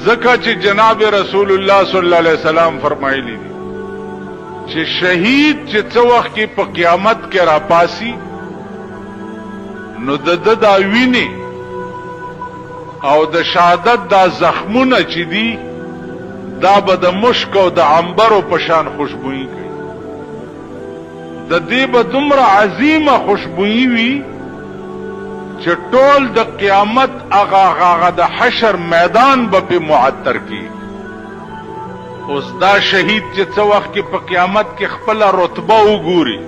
ذکر چې جناب رسول الله صلی الله علیه وسلم فرمایلی دي چې شهید چې څو وخت کې په قیامت کې را پاسي نو د دا ویني او د شهادت دا زخمونه چې دي دا به د مشک او د عنبر په شان خوشبوئی کوي. د دې به دومره عظیمه خوشبوئی وي چې ټول د قیامت هغه د حشر میدان به په معطر کی. اوس دا شهید چې څو وخت کې په قیامت کې خپل رتبه وګوري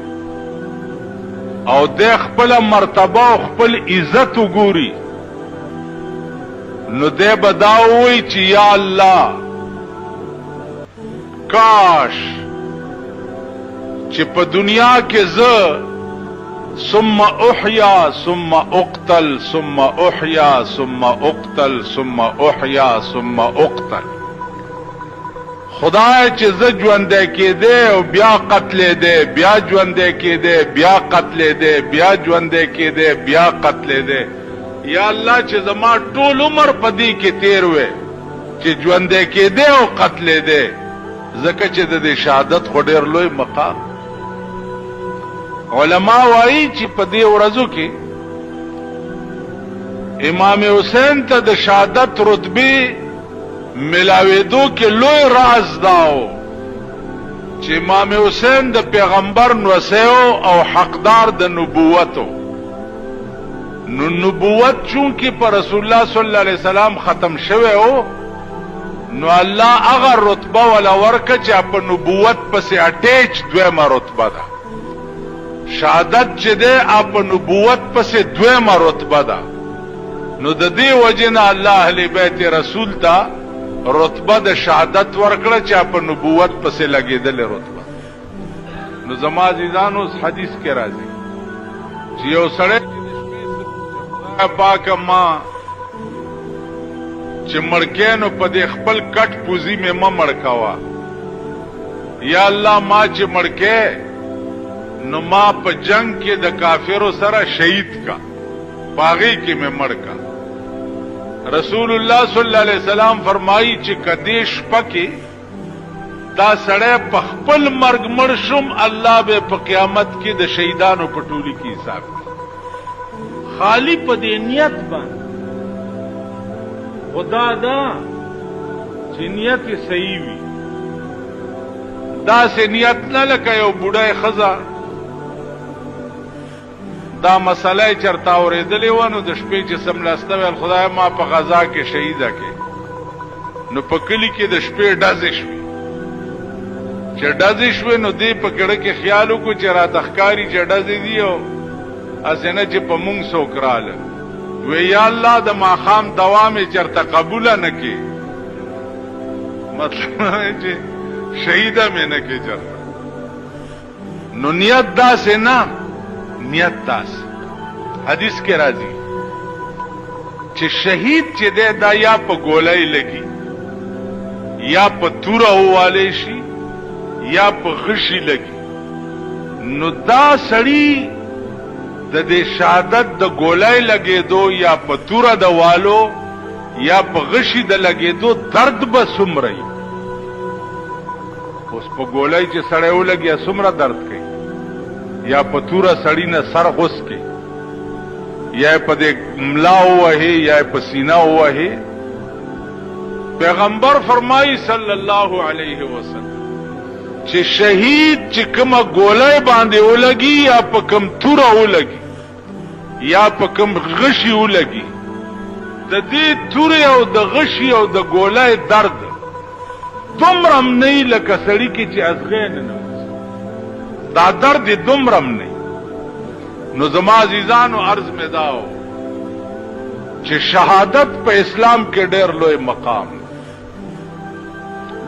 او د خپل مرتبه او خپل عزت وګوري نو دې بداوي چې یا الله کاش چې په دنیا کې زه ثم احیا ثم اقتل ثم احیا ثم اقتل ثم احیا ثم اقتل خدای چې زه ژوندی کېدی او بیا قتلېدی بیا ژوندی کېدی بیا قتلېدی بیا ژوندی کېدی بیا قتلېدی یا الله چې زما ټول عمر په دې کې تیر وې چې ژوندی کېدی او قتلېدی ځکه چې د دې شهادت خو ډېر لوی مقام. علما وایي چې په دې ورځو کې امام حسین ته د شهادت رتبه ملاویدو کې لوی راز داو چې امام حسین د پیغمبر نوسیو او حقدار د نبوتو نو نبوت چونکه پر رسول الله صلی الله علیه وسلم ختم شوه او نو الله هغه رتبه ولا ورکه چې په نبوت پسې اٹیچ دویمه رتبه ده. شهادت چې ده په نبوت پسې دویمه رتبه ده. نو د دې وجنه الله اهل بیت رسول ته رتبه د شهادت ورکړه چې په نبوت پسې لګیدل رتبه. نو زما عزیزانو حدیث کې راځي چې یو سړی پاک ما چې مړکینو په دې خپل کټ پوزي مې ما مړکاوه یا الله ما چې مړکې نو ما په جنگ کې د کافرو سره شهید کا باغی کې مې مړکا. رسول الله صلی الله علیه وسلم فرمایي چې کدیش پکې دا سړی په خپل مرګ مړ شم الله به په قیامت کې د شهیدانو په ټولي کې حساب کوي. خالی په دې نیت باندې خدا دا چې نیت صحیح وي دا سه نیت نه لکه یو بوډای خزا دا مسله چرتا اورېدلې ونه د شپې چې سملاسته ویل خدای ما په غزا کې شهیده کې نو په کلی کې د شپې ډزې شوې چې ډزې شوې نو دې په کړه کې خیال وکړو چې را تخکاری چې ډزې دی او اسنه چې په مونږ سوکراله وی یا الله د ماخام دوام چرته قبول نه کی مطلب چې شهیده مې نه کی چرته. نو نیت دا سه نه نیت داس حدیث کې راځي چې شهید چې دا یا په ګولای لګي یا په توره واله شي یا په غشي لګي نو دا سړی د دې شهادت د ګولای لګېدو یا په توره د والو یا په غشي د لګېدو درد به څومره وي. اوس په ګولای چې سړی ولګي څومره درد کوي یا په توره سړی نه سر غوس کې یا په دې ملا وهي یا په سینه وهي. پیغمبر فرمایي صلی الله علیه وسلم چې شهید چې کومه ګولای باندې ولګي یا په کوم توره ولګي یا په کوم غشي ولګي د دې توره او د غشي او د ګولای درد دومرم نه لکه سړی کې چې ازغې نه دا درد دومرم نه. نو زما عزیزانو عرض می داو چې شهادت په اسلام کې ډېر لوی مقام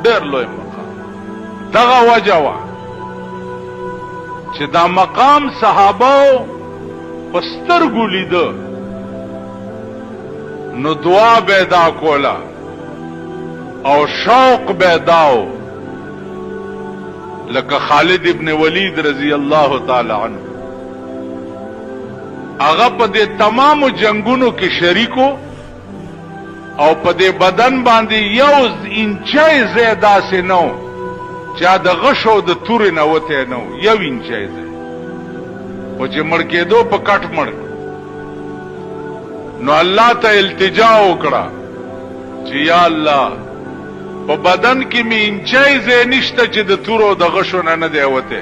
ډېر لوی مقام. دغه وجه وا چې دا مقام صحابه پسترګو لیدو نو دعا پیدا کولا او شوق پیداو لکه خالد ابن ولید رضی الله تعالی عنہ هغه په دې تمام جنگونو کې شریکو او په دې بدن باندې یو انچای زیاده سينو چا د غشو د تورې نه وته نو یو انچای زیاده او چې مړ کېدو په کټ مړ نو الله ته التجا وکړه چې یا الله په بدن کې می انچای زې نشته چې د تورو د غشو نه دی وته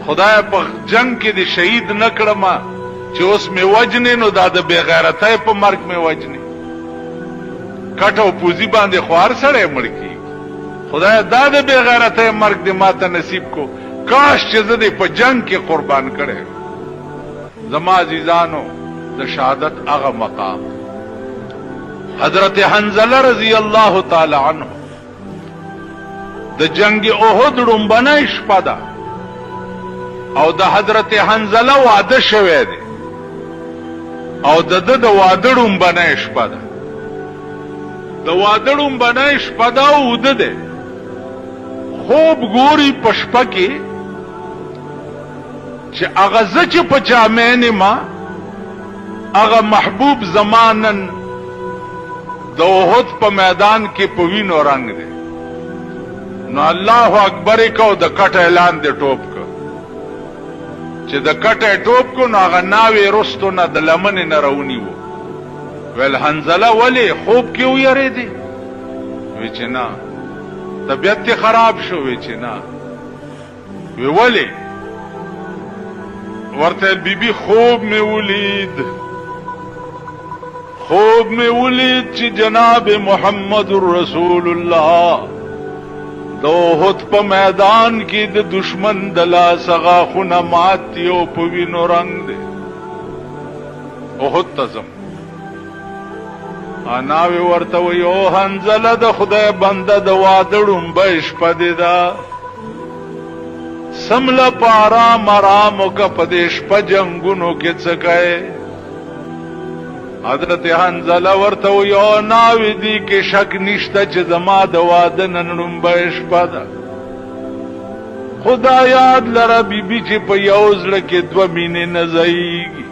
خدای په جنگ کې د شهید نکړم چې اوس می وجنې نو دا د بغیرتۍ په مرګ می وجنې کټو پوزي باندې خوار سره مړ کی خدای دا د بغیرتۍ مرګ دې ماته نصیب کو کاش چې زه دې په جنگ کې قربان کړې زما عزیزانو د شهادت هغه مقام حضرت حنزله رضی الله تعالی عنہ د جنگ احد رومبنه شپه ده او د حضرت حنزله واده شوه دی او د واده رومبنه شپه ده د واده رومبنه شپه ده او ده خوب ګوري پشپه کې چې هغه چې په جامع ما هغه محبوب زمانن د احد په میدان کې په وینو رنگ دی نو الله اکبر کو د کټ اعلان دی ټوپ کو چې د کټ ټوپ کو نو هغه ناوې رستو نه د لمن نه راونی وو ول حنزله ولی خوب کې ویری دی وی چې نه طبیعت خراب شو وی چې نه وی ولی ورته بیبي خوب می ولید چې جناب محمد رسول الله د احد په میدان کې د دشمن د لاس غاښونه ماتي او په وینو رنگ دی احد تزم انا وی ورته وی او حنزله د خدای بنده د واده ړومبه شپه دی دا سمله پارا مرامو کا پدیش پا جنگونو کې څه کوي حضرت حنزله ورته یو ناوی دی کې شک نشته چې زما د واده نن ړومبه شپه ده خدا یاد لره بیبي چې په یو زړه کې 2 مینې نه ځایږي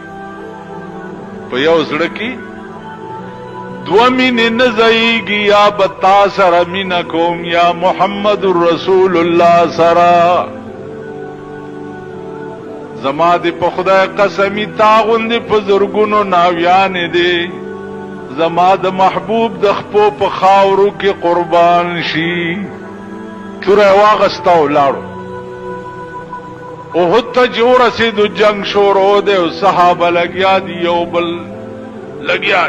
په یو زړه کې 2 مینې نه ځایږي یا بتا سره مینا کوم یا محمد رسول الله سره زما دی په خدای قسمی تاغوندی په زرګونو ناویان دی زما د محبوب د خپو په خاورو کې قربان شي توره واغستا ولاړو او هته جوړ رسیدو جنگ شروع دی او صحابه لګیا دی یو بل لګیا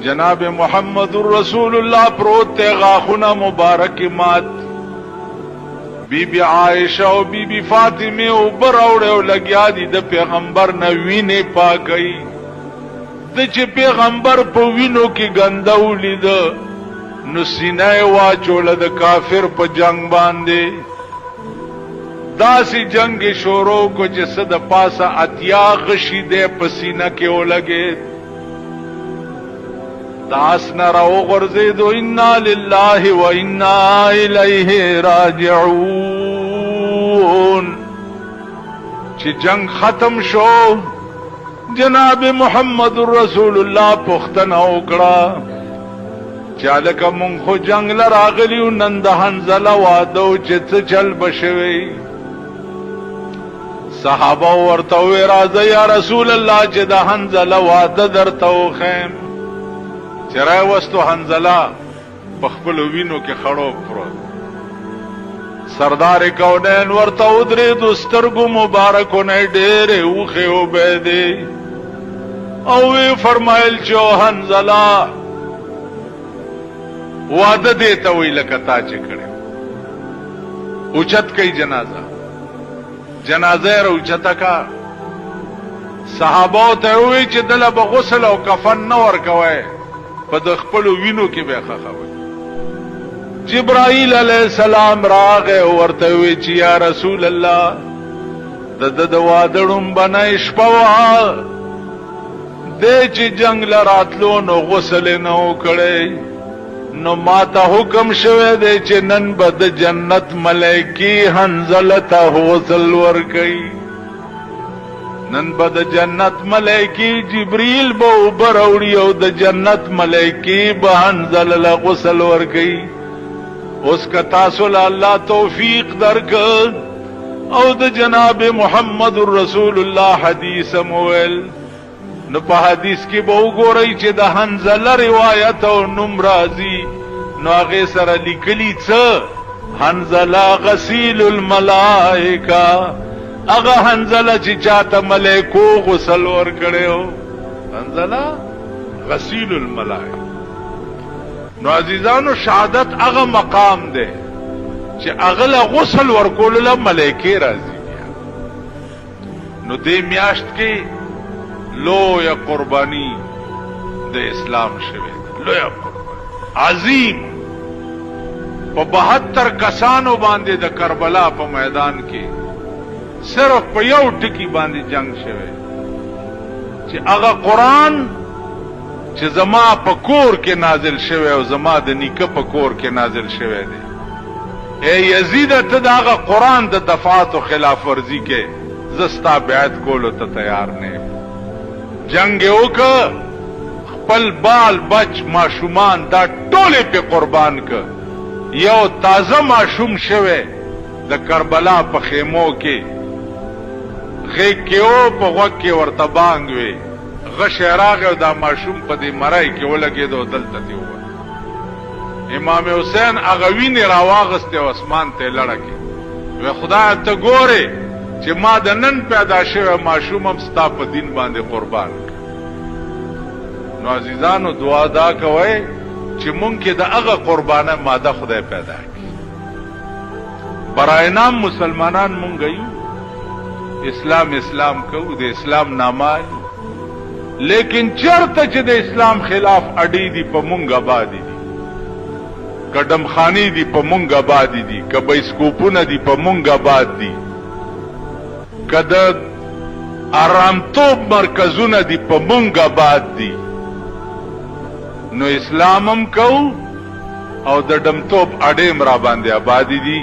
جناب محمد رسول الله پروت غاخونه مبارک مات بی بی عائشہ او بی بی فاطمه او براوړ او لګیا دي د پیغمبر نه وینې پاکي د چې پیغمبر په وینو کې ګنده ولید نو سینه واچول د کافر په جنگ باندې داسې جنگ شروع کو چې صد پاسه اتیا غشي د پسینه کې ولګي داس نه راو غرزیدو انا لله و انا الیه راجعون چې جنگ ختم شو جناب محمد رسول الله پختنه وکړه چالک مونږ خو جنگ لراغلیو نن د حنزله واده چې څه چل بشوي صحابه ورته وی راځه یا رسول الله چې د حنزله واده درته وخم چرای وستو حنزله په خپل وینو کې خړو پروت سردار کونین ورته ودرې د سترګو مبارکونه ډېرې اوخه وبېدې او وی فرمایل چې حنزله واده دې ته وی لکه تا چې کړې اوچت کوي جنازه را اوچته کا صحابه ته وی چې دله به غسل او کفن نه ورکوي په د خپل وینو کې به خخوي جبرائیل علیہ السلام راغه ورته وی چې یا رسول الله د وادړم بنای شپوا د چې جنگ لراتلو نو غسل نه وکړي نو ما ته حکم شوه دی چې نن به د جنت ملائکی حنزله ته غسل ورکړي نن به د جنت ملائکی جبریل به اوبه راوړي او د جنت ملائکی به حنظله له غسل ورکوي. اوس که تاسو له الله توفیق درکړ او د جناب محمد رسول الله حدیث مویل نو په حدیث کې به وګورئ چې د حنظله روایت او نوم راځي نو هغې سره لیکلي څه حنظله غسیل الملائکه هغه حنظله چې چاته ملائکو غسل ورکړی حنظله غسیل الملائکه. نو عزیزانو شهادت هغه مقام دی چې هغه له غسل ورکولو له ملائکې راځي. نو دې میاشت کې لویه قربانی د اسلام شوه لویه قربانی عظیم په 72 کسانو باندې د کربلا په میدان کې صرف په یو ټکی باندې جنگ شوه چې هغه قرآن چې زما په کور کې نازل شوه او زما د نیکه په کور کې نازل شوه دی. اے یزید ته دا هغه قرآن د دفاعت او خلاف ورزی کې زستا بیعت کولو ته تیار نه جنگ وکړ خپل بال بچ ماشومان دا ټوله په قربان کړ. یو تازه ماشوم شوه د کربلا په خیمو کې غیږ کې او په غوږ کې ورته بانګ وي غش راغی او دا ماشوم په دې مرای کې ولګېد او دلته دی ووت. امام حسین هغه وینې راواغستې او اسمان ته لړه کې وی خدای ته ګورې چې ما د نن پیدا شوی ماشوم هم ستا په دین باندې قربان کړ. نو عزیزانو دعا دا کوئ چې مونږ کې د هغه قربانه ماده خدای پیدا کړي. برای نام مسلمانان مونږ یو اسلام کوو د اسلام نامه لیکن چرته چې د اسلام خلاف اډې دي په مونږ آبادي دي کډم خانی دي په مونږ آبادي دي که بایسکوپونه دي په مونږ آباد دي که د آرامتوب مرکزونه دي په مونږ آباد دي نو اسلام هم کوو او د ډمتوب اډې را باندې آبادي دي.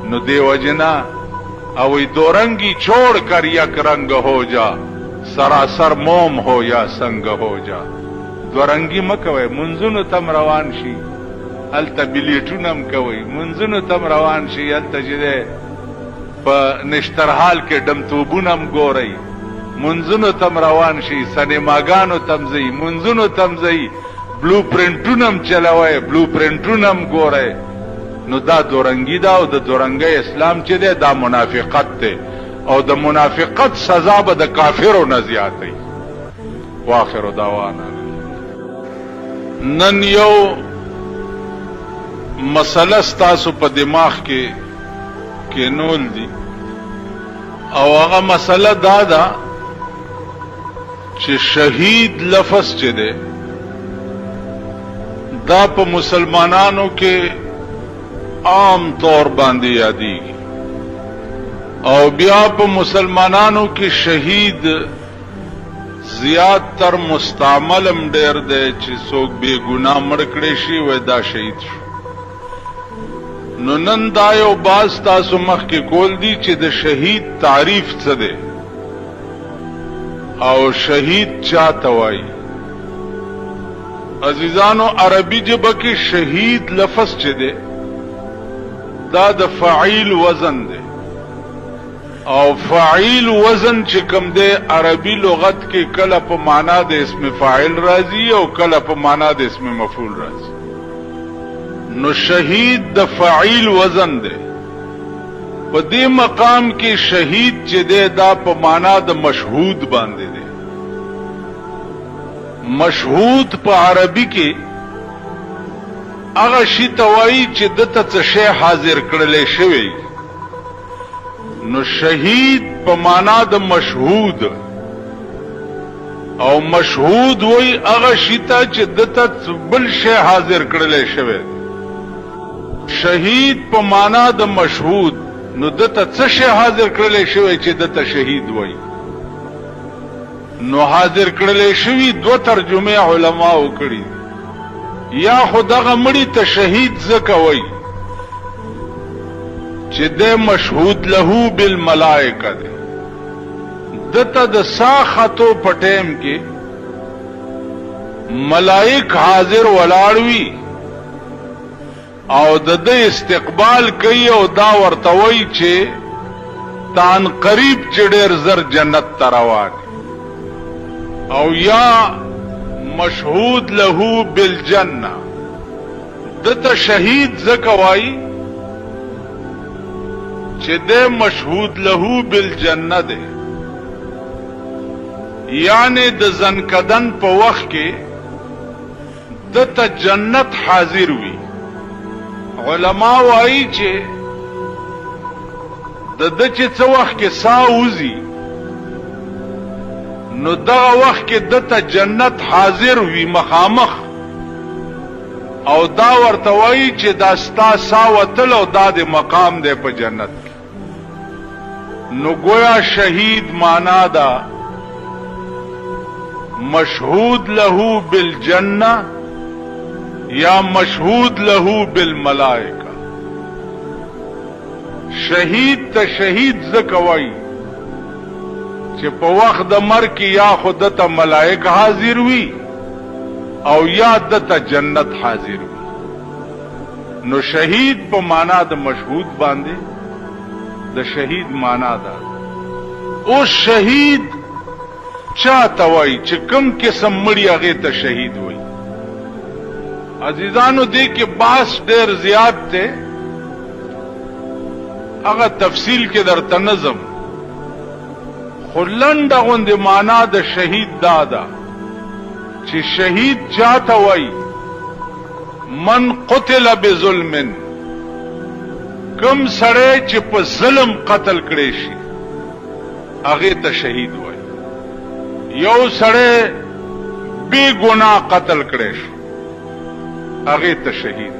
نو دی وجنا او دو رنگی چھوڑ کر یک رنگ ہو جا سراسر موم ہو یا سنگ ہو جا. دو رنگی مکوئے منزونو تم روان شي التا بلیټونم کوي منزونو تم روان شي التا جده په نشترحال کې ډمتوبونم ګورئ منزونو تم روان شي سینماګانو تم ځئ منزونو تم ځئ بلو پرنټونم چلوئ بلو پرنټونم ګورئ. نو دا دورنګي دا او د دورنګي اسلام چې دی دا منافقت دی او د منافقت سزا به د کافرو نه زیاتې. واخر دعوانا نن یو مسله ستاسو په دماغ کې نول دي او هغه مسله دا ده چې شهید لفظ چې دی دا په مسلمانانو کې عام طور باندې یادېږي او بیا په مسلمانانو کې شهید زیات تر مستعملم ډېر دی چې څوک بے ګناه مړ کړی شي وای دا شهید شو. نو نن دا یو باز تاسو مخکې کول دي چې د شهید تعریف څه دی او شهید چاته وایي. عزیزانو عربي ژبه کې شهید لفظ چې دی دا د فعیل وزن دی او فعیل وزن چې کوم دی عربي لغت کې کله په معنا د اسم فاعل راځي او کله په معنا د اسم مفعول راځي. نو شهید د فعیل وزن دی. په دې مقام کې شهید چې دی دا په معنا د مشهود باندې دی. مشهود په عربي کې هغه شی ته وایي چې دته څه شی حاضر کړلی شوی. نو شهید په معنا د مشهود او مشهود وایي هغه شی ته چې دته بل شی حاضر کړلی شوی. شهید په معنا د مشهود نو دته څه شی حاضر کړلی شوی چې دته شهید وایي. نو حاضر کړلی شوی دو ترجمه علما وکړي. یا خدغه مړی ته شهید ځکه وایي چې د مشهود له بالملائکه دی دته د ساختو پټیم کې ملائک حاضر ولاړ وي او د دې استقبال کوي او دا ورته وایي چې تان قریب چې ډېر زر جنت ته روان او یا مشهود له بالجنه دته شهید ځکه وایي چې د مشهود له بالجنه ده یعنی د زنکدن په وخت کې دته جنت حاضر وي علما وایي چې د چې څه وخت کې ساه وځي نو دغه وخت کې دته جنت حاضر وي مخامخ او دا ورته وایي چې دا ستا ساه وتل او دا د مقام دی په جنت کې نو گویا شهید معنا دا مشهود له بالجنه یا مشهود له بالملائکه شهید ته شهید ځکه وایي چې په وخت د مرګ کې یا خود ته ملائکه حاضر وي او یا دته جنت حاضر وي نو شهید په معنا د مشهود باندې د شهید معنا ده او شهید چاته وایي چې کوم قسم مړی هغه ته شهید وایي عزیزانو دې کې باس ډېر زیات ته هغه تفصیل کې درته نظم خلنده غوندې معنا د شهید دادا چې شهید چاته وایي من قتل بظلم کم سړی چې په ظلم قتل کړي شي هغه ته شهید وایي یو سړی بے گناہ قتل کړي شي هغه ته شهید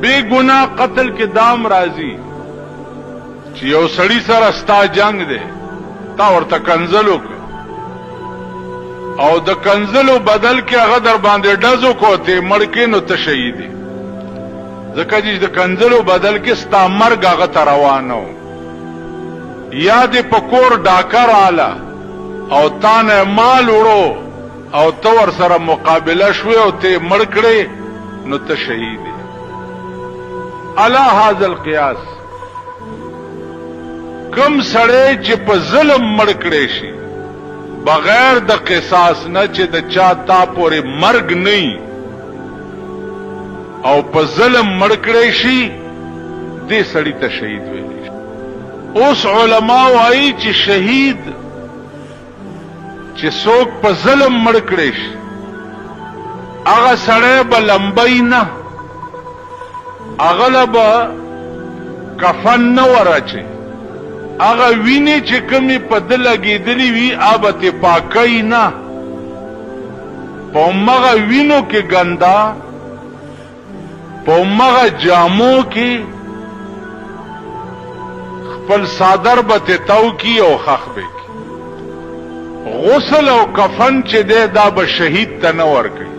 بے گناہ قتل کې دام راځي چې یو سړی سره ستا جنگ دی تا ورته کنزلو او د کنزلو بدل کې هغه در باندې ډزو کوته مړکې نو ته شهیدی ځکه چې د کنزلو بدل کې ستا مرګ هغه ته روانو یا دې پکور ډاکر آله او تانه مال وړو او تو ور سره مقابله شوي او ته مړ کړې نو ته شهیدی علی هذا القياس کم سړی چې په ظلم مړ کړي شي بغیر د قصاص نه چې د چا تا پورې مرګ نه او په ظلم مړ کړي شي دې سړی ته شهید ویل شي اوس علما وایي چې شهید چې څوک په ظلم مړ کړي شي هغه سړی به لمبای نه هغه به کفن نه ورچي هغه ویني چې کمی په دل لګېدلی وي هغه ته پاکي نه په مغه وینو کې ګندا په مغه جامو کې خپل صادر به تاو کی او خخ به غسل او کفن چې ده دا به شهید ته نه ورکي